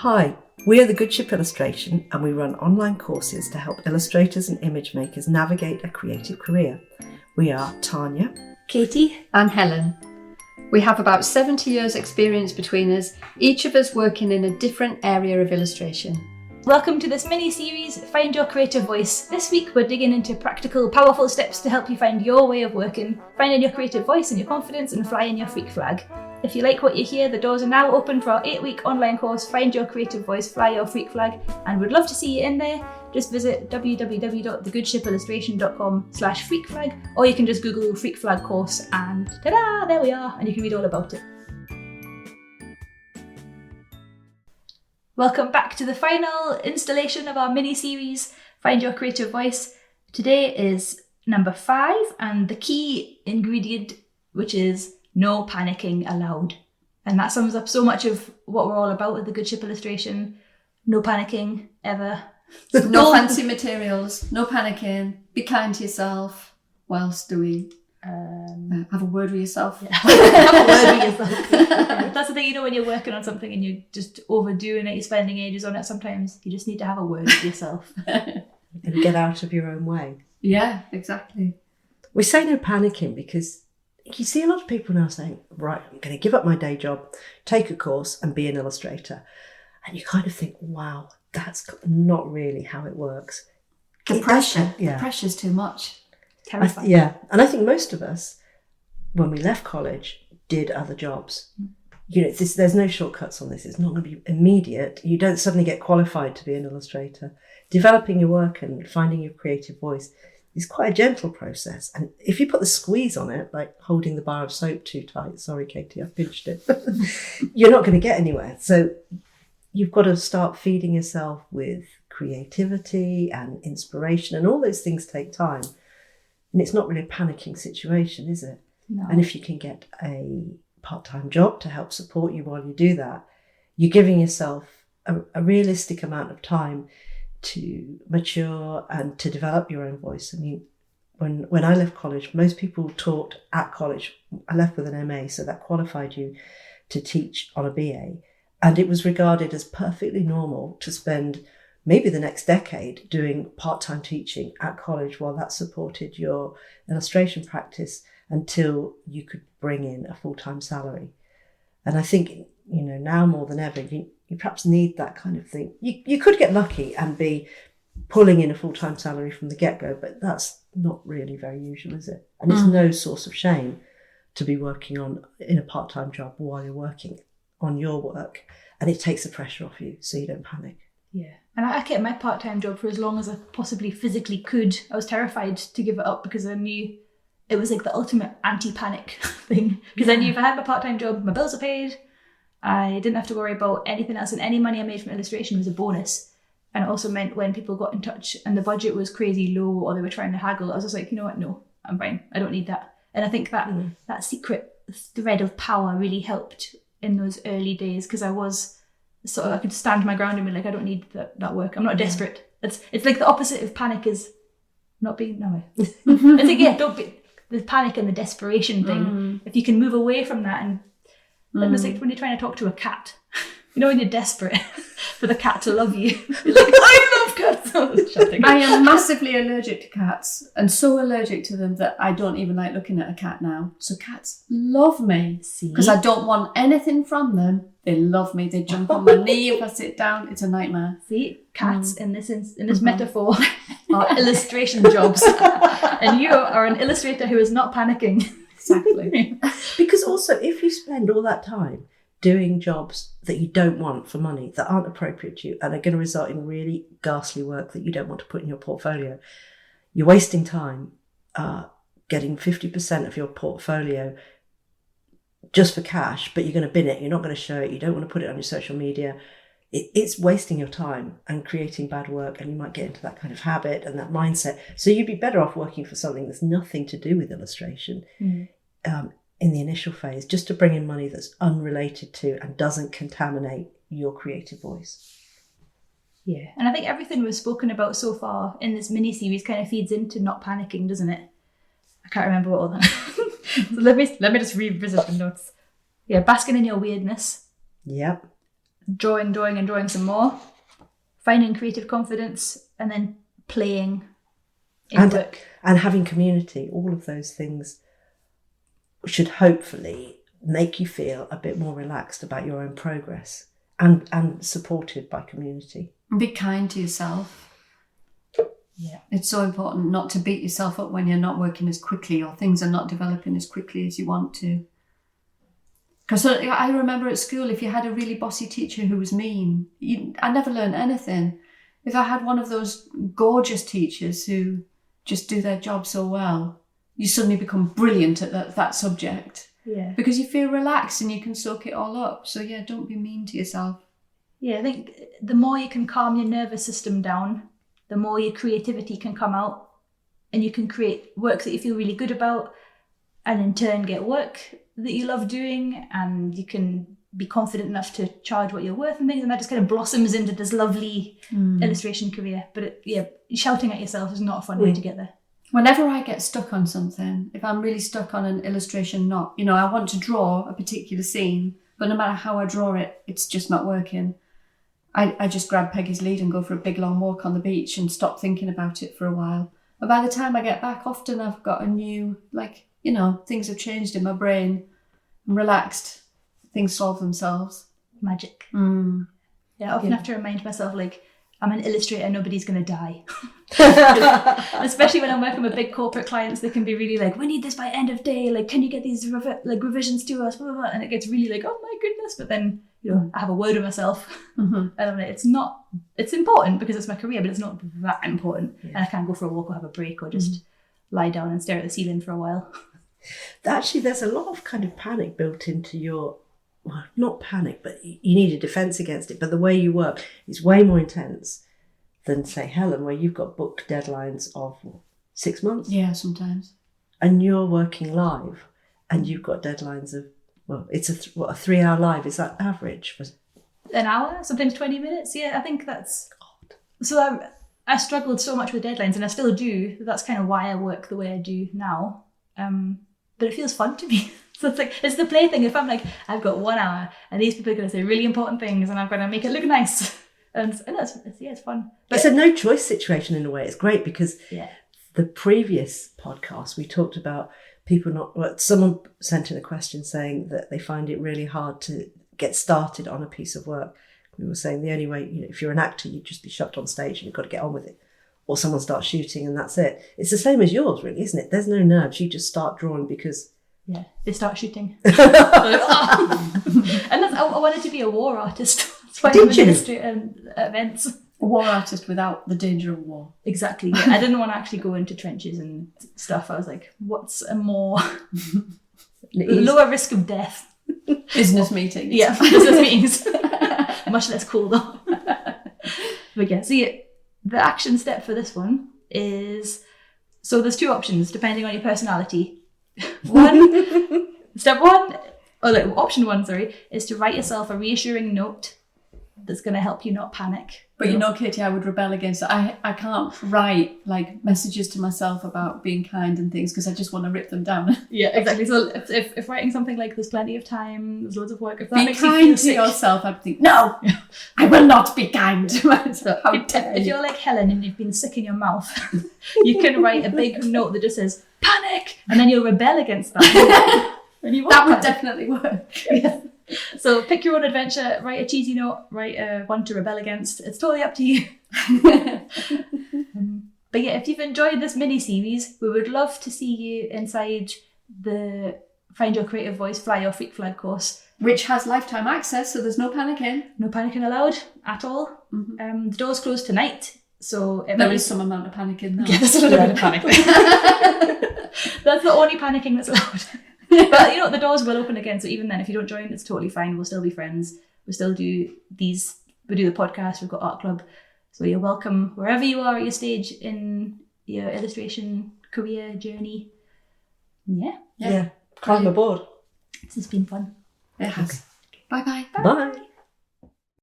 Hi, we are the Good Ship Illustration and we run online courses to help illustrators and image makers navigate a creative career. We are Tanya, Katie and Helen. We have about 70 years experience between us, each of us working in a different area of illustration. Welcome to this mini-series, Find Your Creative Voice. This week we're digging into practical, powerful steps to help you find your way of working, finding your creative voice and your confidence and flying your freak flag. If you like what you hear, the doors are now open for our 8-week online course, Find Your Creative Voice, Fly Your Freak Flag, and we'd love to see you in there. Just visit www.thegoodshipillustration.com/freak-flag, or you can just Google freak flag course and ta-da, there we are, and you can read all about it. Welcome back to the final installation of our mini-series, Find Your Creative Voice. Today is number 5, and the key ingredient, which is no panicking allowed. And that sums up so much of what we're all about with the Good Ship Illustration. No panicking, ever. No fancy materials, no panicking, be kind to yourself whilst doing... have a word with yourself. Yeah. Have a word with yourself. Yeah. That's the thing, you know, when you're working on something and you're just overdoing it, you're spending ages on it, sometimes you just need to have a word with yourself. and get out of your own way. Yeah, exactly. We say no panicking because you see a lot of people now saying, right, I'm going to give up my day job, take a course and be an illustrator. And you kind of think, wow, that's not really how it works. The pressure's too much. Terrifying. And I think most of us, when we left college, did other jobs. You know, there's no shortcuts on this. It's not going to be immediate. You don't suddenly get qualified to be an illustrator. Developing your work and finding your creative voice is quite a gentle process. And if you put the squeeze on it, like holding the bar of soap too tight, sorry, Katie, I've pinched it, you're not going to get anywhere. So you've got to start feeding yourself with creativity and inspiration, and all those things take time. And it's not really a panicking situation, is it? No. And if you can get a part-time job to help support you while you do that, you're giving yourself a realistic amount of time to mature and to develop your own voice. I mean, when I left college, most people taught at college. I left with an MA, so that qualified you to teach on a BA. And it was regarded as perfectly normal to spend maybe the next decade doing part-time teaching at college while that supported your illustration practice until you could bring in a full-time salary. And I think, you know, now more than ever, you perhaps need that kind of thing. You could get lucky and be pulling in a full-time salary from the get-go, but that's not really very usual, is it? And it's no source of shame to be working in a part-time job while you're working on your work, and it takes the pressure off you so you don't panic. Yeah. And I kept my part-time job for as long as I possibly physically could. I was terrified to give it up because I knew it was like the ultimate anti-panic thing. Because I knew if I had my part-time job, my bills are paid, I didn't have to worry about anything else, and any money I made from illustration was a bonus. And it also meant when people got in touch and the budget was crazy low or they were trying to haggle, I was just like, you know what, no, I'm fine. I don't need that. And I think that secret thread of power really helped in those early days, because I was sort of, I could stand my ground and be like, I don't need that work. I'm not desperate. It's like the opposite of panic is not being, no. It's like, yeah, don't be, the panic and the desperation thing. If you can move away from that, and it's like when you're trying to talk to a cat, you know, when you're desperate for the cat to love you. You're like, I love cats. I am massively allergic to cats, and so allergic to them that I don't even like looking at a cat now. So cats love me because I don't want anything from them. They love me. They jump on my knee if I sit down. It's a nightmare. See, cats in this metaphor are illustration jobs, and you are an illustrator who is not panicking. Exactly. Because also, if you spend all that time doing jobs that you don't want for money, that aren't appropriate to you, and are going to result in really ghastly work that you don't want to put in your portfolio, you're wasting time getting 50% of your portfolio just for cash, but you're going to bin it, you're not going to show it, you don't want to put it on your social media. It's wasting your time and creating bad work, and you might get into that kind of habit and that mindset. So you'd be better off working for something that's nothing to do with illustration in the initial phase, just to bring in money that's unrelated to and doesn't contaminate your creative voice. Yeah, and I think everything we've spoken about so far in this mini-series kind of feeds into not panicking, doesn't it? I can't remember what all that. So let me just revisit the notes. Yeah, basking in your weirdness. Yep. drawing some more, finding creative confidence, and then playing in work. And having community, all of those things should hopefully make you feel a bit more relaxed about your own progress and supported by community. And be kind to yourself. Yeah. It's so important not to beat yourself up when you're not working as quickly or things are not developing as quickly as you want to. Because I remember at school, if you had a really bossy teacher who was mean, I never learned anything. If I had one of those gorgeous teachers who just do their job so well, you suddenly become brilliant at that subject. Yeah. Because you feel relaxed and you can soak it all up. So yeah, don't be mean to yourself. Yeah, I think the more you can calm your nervous system down, the more your creativity can come out, and you can create work that you feel really good about, and in turn get work that you love doing, and you can be confident enough to charge what you're worth and things, and that just kind of blossoms into this lovely illustration career. But shouting at yourself is not a fun way to get there. Whenever I get stuck on something, if I'm really stuck on an illustration knot, I want to draw a particular scene, but no matter how I draw it, it's just not working. I just grab Peggy's lead and go for a big long walk on the beach and stop thinking about it for a while. And by the time I get back, often I've got a new, things have changed in my brain. I'm relaxed. Things solve themselves. Magic. Mm. Yeah, I often have to remind myself, I'm an illustrator, nobody's going to die. Especially when I'm working with big corporate clients, they can be really we need this by end of day, can you get these revisions to us, blah, blah, blah. And it gets really oh my goodness. But then, I have a word with myself. Mm-hmm. And it's important because it's my career, but it's not that important. Yeah. And I can't go for a walk or have a break or just lie down and stare at the ceiling for a while. Actually, there's a lot of kind of panic built into your, well, not panic, but you need a defence against it. But the way you work is way more intense than, say, Helen, where you've got book deadlines of 6 months. Yeah, sometimes. And you're working live and you've got deadlines of, it's a 3-hour live. Is that average? For an hour, sometimes 20 minutes. Yeah, I think that's... God. So I struggled so much with deadlines, and I still do. That's kind of why I work the way I do now. But it feels fun to me. So it's the play thing. If I'm I've got 1 hour and these people are going to say really important things and I'm going to make it look nice. And it's fun. But it's a no choice situation in a way. It's great because yeah. The previous podcast we talked about someone sent in a question saying that they find it really hard to get started on a piece of work. We were saying the only way, if you're an actor, you'd just be shoved on stage and you've got to get on with it. Or someone starts shooting and that's it. It's the same as yours, really, isn't it? There's no nerves. You just start drawing because... Yeah, they start shooting. And I wanted to be a war artist. That's why Did you? At events. A war artist without the danger of war. Exactly. Yeah. I didn't want to actually go into trenches and stuff. I was what's a more lower risk of death? Business meetings. Yeah, business meetings. Much less cool though. But yeah, the action step for this one is, so there's 2 options depending on your personality. Option one, is to write yourself a reassuring note that's going to help you not panic. But Katie, I would rebel against it. I can't write messages to myself about being kind and things because I just want to rip them down. Yeah, exactly. So if writing something there's plenty of time, there's loads of work, if that be makes kind you feel to sick, yourself, I'd think, no, I will not be kind to myself. How dare if you? you're like Helen and you've been sick in your mouth, you can write a big note that just says panic, and then you'll rebel against that. That would definitely work. Yeah. So pick your own adventure, write a cheesy note, write one to rebel against. It's totally up to you. But yeah, if you've enjoyed this mini-series, we would love to see you inside the Find Your Creative Voice Fly Your Freak Flag course. Which has lifetime access, so there's no panicking. No panicking allowed at all. Mm-hmm. The doors close tonight, so... There is some amount of panicking now. Yeah, there's a little bit of panic. That's the only panicking that's allowed. But the doors will open again, so even then, if you don't join, it's totally fine. We'll still be friends. We still do we do the podcast, we've got art club. So you're welcome wherever you are at your stage in your illustration career journey. Yeah. Climb aboard. This has been fun. It has. Okay. Bye-bye. Bye.